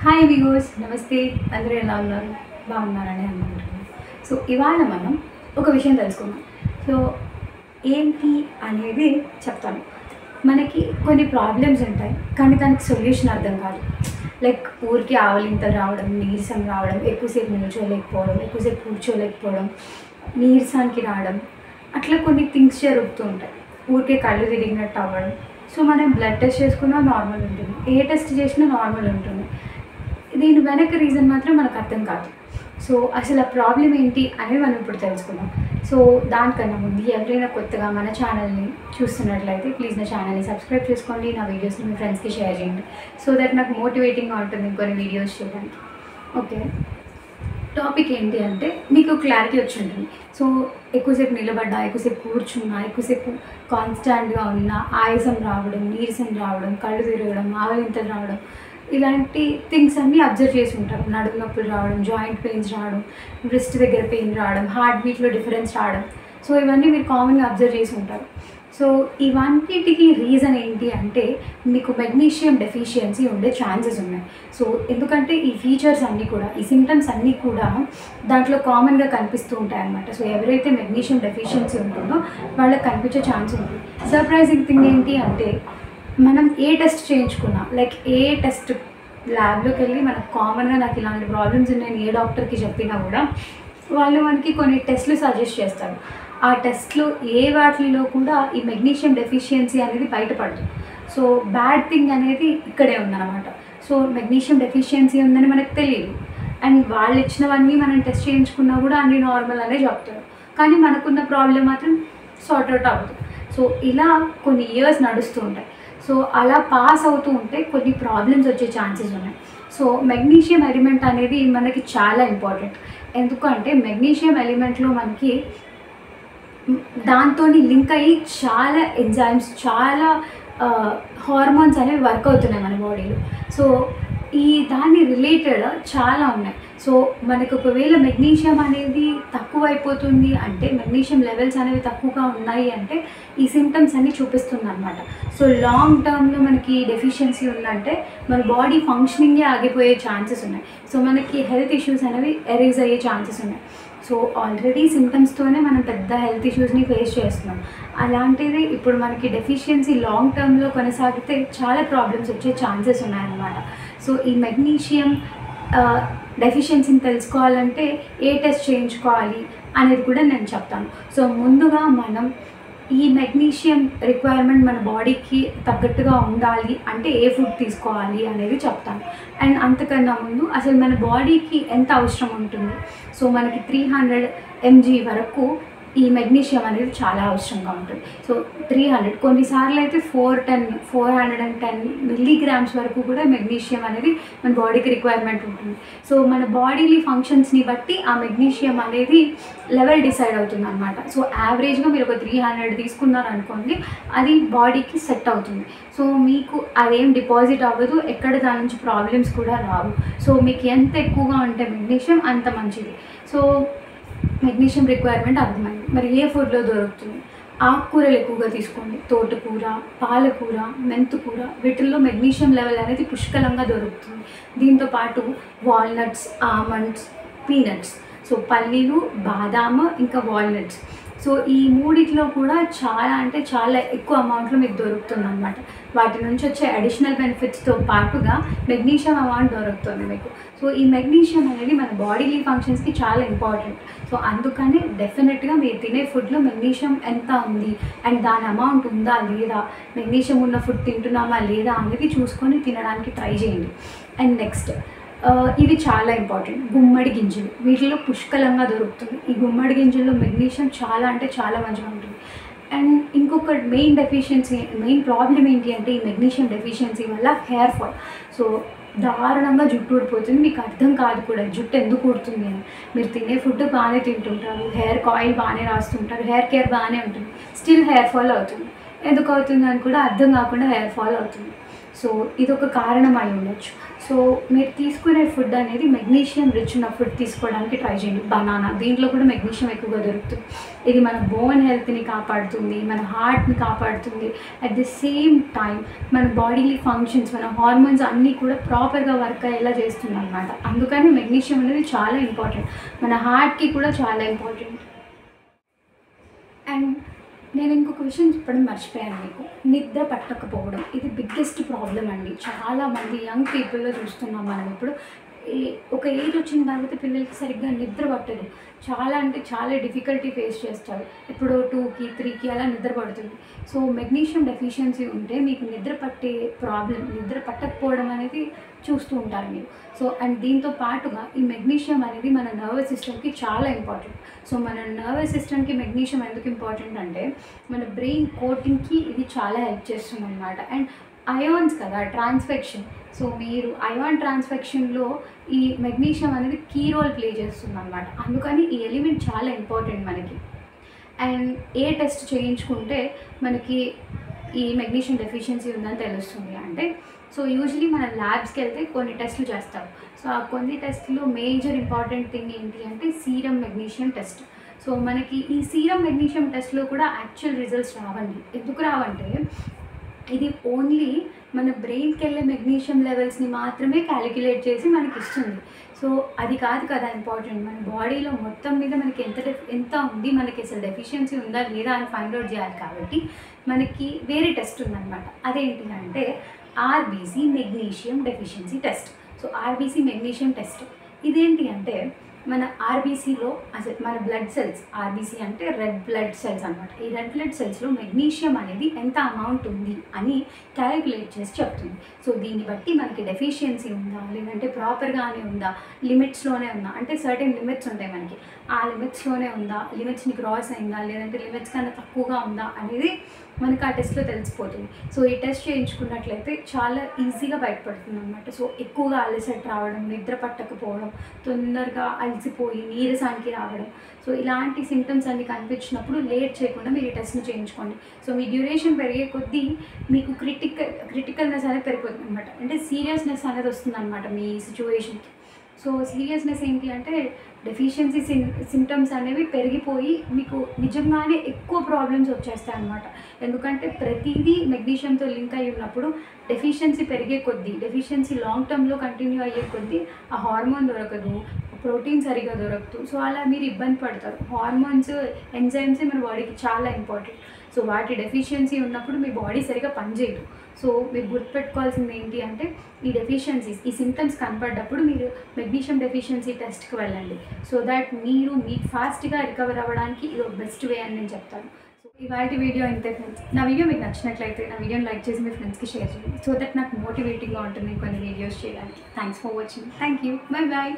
Hi విగోస్ నమస్తే. అందరూ ఎలా ఉన్నారు? బాగున్నారని అనుకుంటున్నాను. సో ఇవాళ మనం ఒక విషయం తెలుసుకుందాం. సో ఏంటి అనేది చెప్తాను. మనకి కొన్ని ప్రాబ్లమ్స్ ఉంటాయి, కానీ దానికి సొల్యూషన్ అర్థం కాదు. లైక్ ఊరికి ఆవలింతలు రావడం, నీరసం రావడం, ఎక్కువసేపు నిల్చోలేకపోవడం, ఎక్కువసేపు కూర్చోలేకపోవడం, నీరసానికి రావడం, అట్లా కొన్ని థింగ్స్ జరుగుతూ ఉంటాయి. ఊరికే కళ్ళు తిరిగినట్టు అవ్వడం. సో మనం బ్లడ్ టెస్ట్ చేసుకున్నా నార్మల్ ఉంటుంది, ఏ టెస్ట్ చేసినా నార్మల్ ఉంటుంది. దీని వెనక రీజన్ మాత్రం మనకు అర్థం కాదు. సో అసలు ఆ ప్రాబ్లం ఏంటి అనేది మనం ఇప్పుడు తెలుసుకుందాం. సో దానికన్నా ముందు ఎవరైనా కొత్తగా మన ఛానల్ని చూస్తున్నట్లయితే ప్లీజ్ నా ఛానల్ని సబ్స్క్రైబ్ చేసుకోండి, నా వీడియోస్ని మీ ఫ్రెండ్స్కి షేర్ చేయండి. సో దట్ నాకు మోటివేటింగ్గా ఉంటుంది ఇంకొన్ని వీడియోస్ చేయడానికి. ఓకే, టాపిక్ ఏంటి అంటే మీకు క్లారిటీ వచ్చి ఉంటుంది. సో ఎక్కువసేపు నిలబడ్డా, ఎక్కువసేపు కూర్చున్నా, ఎక్కువసేపు కాన్స్టాంట్గా ఉన్న ఆయాసం రావడం, నీరసం రావడం, కళ్ళు తిరగడం, ఆవలింతలు రావడం, ఇలాంటి థింగ్స్ అన్నీ అబ్జర్వ్ చేసి ఉంటారు. నడుము నొప్పులు రావడం, జాయింట్ పెయిన్స్ రావడం, రిస్ట్ దగ్గర పెయిన్ రావడం, హార్ట్ బీట్లో డిఫరెన్స్ రావడం. సో ఇవన్నీ మీరు కామన్గా అబ్జర్వ్ చేసి ఉంటారు. సో ఇవన్నిటికీ రీజన్ ఏంటి అంటే మీకు మెగ్నీషియం డెఫిషియన్సీ ఉండే ఛాన్సెస్ ఉన్నాయి. సో ఎందుకంటే ఈ ఫీచర్స్ అన్నీ కూడా, ఈ సిమ్టమ్స్ అన్నీ కూడా దాంట్లో కామన్గా కనిపిస్తూ ఉంటాయి అన్నమాట. సో ఎవరైతే మెగ్నీషియం డెఫిషియన్సీ ఉంటుందో వాళ్ళకి కనిపించే ఛాన్స్ ఉంటుంది. సర్ప్రైజింగ్ థింగ్ ఏంటి అంటే మనం ఏ టెస్ట్ చేయించుకున్నా, లైక్ ఏ టెస్ట్ ల్యాబ్లోకి వెళ్ళి మనకు కామన్గా నాకు ఇలాంటి ప్రాబ్లమ్స్ ఉన్నాయని ఏ డాక్టర్కి చెప్పినా కూడా వాళ్ళు మనకి కొన్ని టెస్ట్లు సజెస్ట్ చేస్తారు. ఆ టెస్ట్లో ఏ వాటిలో కూడా ఈ మెగ్నీషియం డెఫిషియన్సీ అనేది బయటపడదు. సో బ్యాడ్ థింగ్ అనేది ఇక్కడే ఉందన్నమాట. సో మెగ్నీషియం డెఫిషియన్సీ ఉందని మనకు తెలియదు, అండ్ వాళ్ళు ఇచ్చినవన్నీ మనం టెస్ట్ చేయించుకున్నా కూడా అన్ని నార్మల్ అనే చెప్తారు, కానీ మనకున్న ప్రాబ్లం మాత్రం సార్ట్అవుట్ అవ్వదు. సో ఇలా కొన్ని ఇయర్స్ నడుస్తూ ఉంటాయి. సో అలా పాస్ అవుతూ ఉంటే కొన్ని ప్రాబ్లమ్స్ వచ్చే ఛాన్సెస్ ఉన్నాయి. సో మెగ్నీషియం ఎలిమెంట్ అనేది మనకి చాలా ఇంపార్టెంట్. ఎందుకంటే మెగ్నీషియం ఎలిమెంట్లో మనకి దాంతో లింక్ అయ్యి చాలా ఎంజైమ్స్, చాలా హార్మోన్స్ అనేవి వర్క్ అవుతున్నాయి మన బాడీలో. సో ఈ దాన్ని రిలేటెడ్ చాలా ఉన్నాయి. సో మనకు ఒకవేళ మెగ్నీషియం అనేది తక్కువ అయిపోతుంది అంటే, మెగ్నీషియం లెవెల్స్ అనేవి తక్కువగా ఉన్నాయి అంటే ఈ సిమ్టమ్స్ అన్నీ చూపిస్తుంది అనమాట. సో లాంగ్ టర్మ్లో మనకి డెఫిషియన్సీ ఉందంటే మన బాడీ ఫంక్షనింగే ఆగిపోయే ఛాన్సెస్ ఉన్నాయి. సో మనకి హెల్త్ ఇష్యూస్ అనేవి ఎరేజ్ అయ్యే ఛాన్సెస్ ఉన్నాయి. సో ఆల్రెడీ సిమ్టమ్స్తోనే మనం పెద్ద హెల్త్ ఇష్యూస్ని ఫేస్ చేస్తున్నాం. అలాంటిది ఇప్పుడు మనకి డెఫిషియన్సీ లాంగ్ టర్మ్లో కొనసాగితే చాలా ప్రాబ్లమ్స్ వచ్చే ఛాన్సెస్ ఉన్నాయన్నమాట. సో ఈ మెగ్నీషియం డెఫిషియన్సీని తెలుసుకోవాలంటే ఏ టెస్ట్ చేయించుకోవాలి అనేది కూడా నేను చెప్తాను. సో ముందుగా మనం ఈ మెగ్నీషియం రిక్వైర్మెంట్ మన బాడీకి తగ్గట్టుగా ఉండాలి అంటే ఏ ఫుడ్ తీసుకోవాలి అనేది చెప్తాను. అండ్ అంతకన్నా ముందు అసలు మన బాడీకి ఎంత అవసరం ఉంటుంది. సో మనకి 300 mg వరకు ఈ మెగ్నీషియం అనేది చాలా అవసరంగా ఉంటుంది. సో 300, కొన్నిసార్లు అయితే 410 మిల్లీగ్రామ్స్ వరకు కూడా మెగ్నీషియం అనేది మన బాడీకి రిక్వైర్మెంట్ ఉంటుంది. సో మన బాడీలీ ఫంక్షన్స్ని బట్టి ఆ మెగ్నీషియం అనేది లెవెల్ డిసైడ్ అవుతుంది అనమాట. సో యావరేజ్గా మీరు ఒక 300 తీసుకున్నారనుకోండి, అది బాడీకి సెట్ అవుతుంది. సో మీకు అదేం డిపాజిట్ అవ్వదు, ఎక్కడ దాని నుంచి ప్రాబ్లమ్స్ కూడా రావు. సో మీకు ఎంత ఎక్కువగా ఉంటే మెగ్నీషియం అంత మంచిది. సో మెగ్నీషియం రిక్వైర్మెంట్ అర్థమైంది. మరి ఏ ఫుడ్లో దొరుకుతుంది? ఆకుకూరలు ఎక్కువగా తీసుకోండి. తోటకూర, పాలకూర, మెంతుకూర, వీటిల్లో మెగ్నీషియం లెవెల్ అనేది పుష్కలంగా దొరుకుతుంది. దీంతోపాటు వాల్నట్స్, ఆమండ్స్, పీనట్స్, సో పల్లీలు, బాదాము, ఇంకా వాల్నట్స్. సో ఈ మూడిట్లో కూడా చాలా అంటే చాలా ఎక్కువ అమౌంట్లో మీకు దొరుకుతుంది అనమాట. వాటి నుంచి వచ్చే అడిషనల్ బెనిఫిట్స్తో పాటుగా మెగ్నీషియం అమౌంట్ దొరుకుతుంది మీకు. సో ఈ మెగ్నీషియం అనేది మన బాడీలీ ఫంక్షన్స్కి చాలా ఇంపార్టెంట్. సో అందుకని డెఫినెట్గా మీరు తినే ఫుడ్లో మెగ్నీషియం ఎంత ఉంది అండ్ దాని అమౌంట్ ఉందా లేదా, మెగ్నీషియం ఉన్న ఫుడ్ తింటున్నామా లేదా అనేది చూసుకొని తినడానికి ట్రై చేయండి. అండ్ నెక్స్ట్ ఇది చాలా ఇంపార్టెంట్, గుమ్మడి గింజలు. వీటిలో పుష్కలంగా దొరుకుతుంది. ఈ గుమ్మడి గింజల్లో మెగ్నీషియం చాలా అంటే చాలా మంచిగా ఉంటుంది. అండ్ ఇంకొక మెయిన్ ప్రాబ్లం ఏంటి అంటే ఈ మెగ్నీషియం డెఫిషియన్సీ వల్ల హెయిర్ ఫాల్. సో దారుణంగా జుట్టు ఊడిపోతుంది. మీకు అర్థం కాదు కూడా జుట్టు ఎందుకు ఊడుతుంది అని. మీరు తినే ఫుడ్ బాగానే తింటుంటారు, హెయిర్ ఆయిల్ బాగానే రాస్తుంటారు, హెయిర్ కేర్ బాగానే ఉంటుంది, స్టిల్ హెయిర్ ఫాల్ అవుతుంది. ఎందుకు అవుతుంది అని కూడా అర్థం కాకుండా హెయిర్ ఫాల్ అవుతుంది. సో ఇదొక కారణం అయి ఉండొచ్చు. సో మీరు తీసుకునే ఫుడ్ అనేది మెగ్నీషియం రిచ్ ఉన్న ఫుడ్ తీసుకోవడానికి ట్రై చేయండి. బనానా, దీంట్లో కూడా మెగ్నీషియం ఎక్కువగా దొరుకుతుంది. ఇది మన బోన్ హెల్త్ని కాపాడుతుంది, మన హార్ట్ని కాపాడుతుంది. అట్ ది సేమ్ టైం మన బాడీలీ ఫంక్షన్స్, మన హార్మోన్స్ అన్నీ కూడా ప్రాపర్గా వర్క్ అయ్యేలా చేస్తుంది అనమాట. అందుకని మెగ్నీషియం అనేది చాలా ఇంపార్టెంట్, మన హార్ట్కి కూడా చాలా ఇంపార్టెంట్. అండ్ నేను ఇంకొక విషయం చెప్పడం మర్చిపోయాను మీకు, నిద్ర పట్టకపోవడం. ఇది బిగ్గెస్ట్ ప్రాబ్లం అండి. చాలామంది యంగ్ పీపుల్లో చూస్తున్నాం మనం ఇప్పుడు. ఒక ఏజ్ వచ్చిన తర్వాత పిల్లలకి సరిగ్గా నిద్ర పట్టదు. చాలా అంటే చాలా డిఫికల్టీ ఫేస్ చేస్తారు. ఎప్పుడో 2కి 3కి అలా నిద్ర పడుతుంది. సో మెగ్నీషియం డెఫిషియన్సీ ఉంటే మీకు నిద్ర పట్టే ప్రాబ్లం, నిద్ర పట్టకపోవడం అనేది చూస్తూ ఉంటారు మీరు. సో అండ్ దీంతో పాటుగా ఈ మెగ్నీషియం అనేది మన నర్వస్ సిస్టమ్కి చాలా ఇంపార్టెంట్. సో మన నర్వస్ సిస్టమ్కి మెగ్నీషియం ఎందుకు ఇంపార్టెంట్ అంటే మన బ్రెయిన్ కోటింగ్కి ఇది చాలా హెల్ప్ చేస్తుంది అనమాట. అండ్ అయాన్స్ కదా, ట్రాన్స్ఫెక్షన్. సో మీరు అయాన్ ట్రాన్స్ఫెక్షన్లో ఈ మెగ్నీషియం అనేది కీ రోల్ ప్లే చేస్తుంది అనమాట. అందుకని ఈ ఎలిమెంట్ చాలా ఇంపార్టెంట్ మనకి. అండ్ ఏ టెస్ట్ చేయించుకుంటే మనకి ఈ మెగ్నీషియం డెఫిషియన్సీ ఉందని తెలుస్తుంది అంటే, సో యూజువలీ మన ల్యాబ్స్కి వెళ్తే కొన్ని టెస్టులు చేస్తారు. సో ఆ కొన్ని టెస్ట్లో మేజర్ ఇంపార్టెంట్ థింగ్ ఏంటి అంటే సీరం మెగ్నీషియం టెస్ట్. సో మనకి ఈ సీరం మెగ్నీషియం టెస్ట్లో కూడా యాక్చువల్ రిజల్ట్స్ రావండి. ఎందుకు రావంటే ఇది ఓన్లీ మన బ్రెయిన్కి వెళ్ళే మెగ్నీషియం లెవెల్స్ని మాత్రమే క్యాలిక్యులేట్ చేసి మనకి ఇస్తుంది. సో అది కాదు కదా ఇంపార్టెంట్, మన బాడీలో మొత్తం మీద మనకి ఎంత ఉంది, మనకి అసలు డెఫిషియన్సీ ఉందా లేదా అని ఫైండ్ అవుట్ చేయాలి. కాబట్టి మనకి వేరే టెస్ట్ ఉందన్నమాట. అదేంటి అంటే RBC magnesium deficiency test. So RBC magnesium test ఇదేంటి అంటే మన ఆర్బీసీలో అసలు మన బ్లడ్ సెల్స్, ఆర్బీసీ అంటే రెడ్ బ్లడ్ సెల్స్ అనమాట. ఈ రెడ్ బ్లడ్ సెల్స్లో మెగ్నీషియం అనేది ఎంత అమౌంట్ ఉంది అని క్యాలిక్యులేట్ చేసి చెప్తుంది. సో దీన్ని బట్టి మనకి డెఫిషియన్సీ ఉందా లేదంటే ప్రాపర్గానే ఉందా, లిమిట్స్లోనే ఉందా, అంటే సర్టెన్ లిమిట్స్ ఉంటాయి మనకి, ఆ లిమిట్స్లోనే ఉందా, లిమిట్స్ని క్రాస్ అయిందా లేదంటే లిమిట్స్ కన్నా తక్కువగా ఉందా అనేది మనకు ఆ టెస్ట్లో తెలిసిపోతుంది. సో ఈ టెస్ట్ చేయించుకున్నట్లయితే చాలా ఈజీగా బయటపడుతుంది అనమాట. సో ఎక్కువగా అలసట రావడం, నిద్ర పట్టకపోవడం, తొందరగా అలసిపోయి నీరసానికి రావడం, సో ఇలాంటి సిమ్టమ్స్ అన్ని కనిపించినప్పుడు లేట్ చేయకుండా మీరు ఈ టెస్ట్ని చేయించుకోండి. సో మీ డ్యూరేషన్ పెరిగే కొద్దీ మీకు క్రిటికల్నెస్ అనేది పెరిగిపోతుంది అనమాట. అంటే సీరియస్నెస్ అనేది వస్తుంది అనమాట మీ సిచ్యువేషన్కి. సో సీరియస్నెస్ ఏంటి అంటే డెఫిషియన్సీ సిమ్టమ్స్ అనేవి పెరిగిపోయి మీకు నిజంగానే ఎక్కువ ప్రాబ్లమ్స్ వచ్చేస్తాయి అన్నమాట. ఎందుకంటే ప్రతిదీ మెగ్నీషియంతో లింక్ అయి ఉన్నప్పుడు డెఫిషియన్సీ పెరిగే కొద్దీ, డెఫిషియన్సీ లాంగ్ టర్మ్లో కంటిన్యూ అయ్యే కొద్దీ ఆ హార్మోన్ దొరకదు, ప్రోటీన్ సరిగా దొరకదు. సో అలా మీరు ఇబ్బంది పడతారు. హార్మోన్స్, ఎంజైమ్స్ మన బాడీకి చాలా ఇంపార్టెంట్. సో వాటి డెఫిషియన్సీ ఉన్నప్పుడు మీ బాడీ సరిగా పనిచేయదు. సో మీరు గుర్తుపెట్టుకోవాల్సింది ఏంటి అంటే ఈ డెఫిషియన్సీస్, ఈ సిమ్టమ్స్ కనపడ్డప్పుడు మీరు మెగ్నీషియం డెఫిషియన్సీ టెస్ట్కి వెళ్ళండి. సో దట్ మీకు ఫాస్ట్గా రికవర్ అవ్వడానికి ఇది ఒక బెస్ట్ వే అని నేను చెప్తాను. సో ఇవాళ వీడియో ఇంతే ఫ్రెండ్స్. నా వీడియో మీకు నచ్చినట్లయితే నా వీడియోని లైక్ చేసి మీ ఫ్రెండ్స్కి షేర్ చేయండి. సో దట్ నాకు మోటివేటింగ్గా ఉంటుంది కొన్ని వీడియోస్ చేయడానికి. Thanks for watching. Thank you. Bye bye.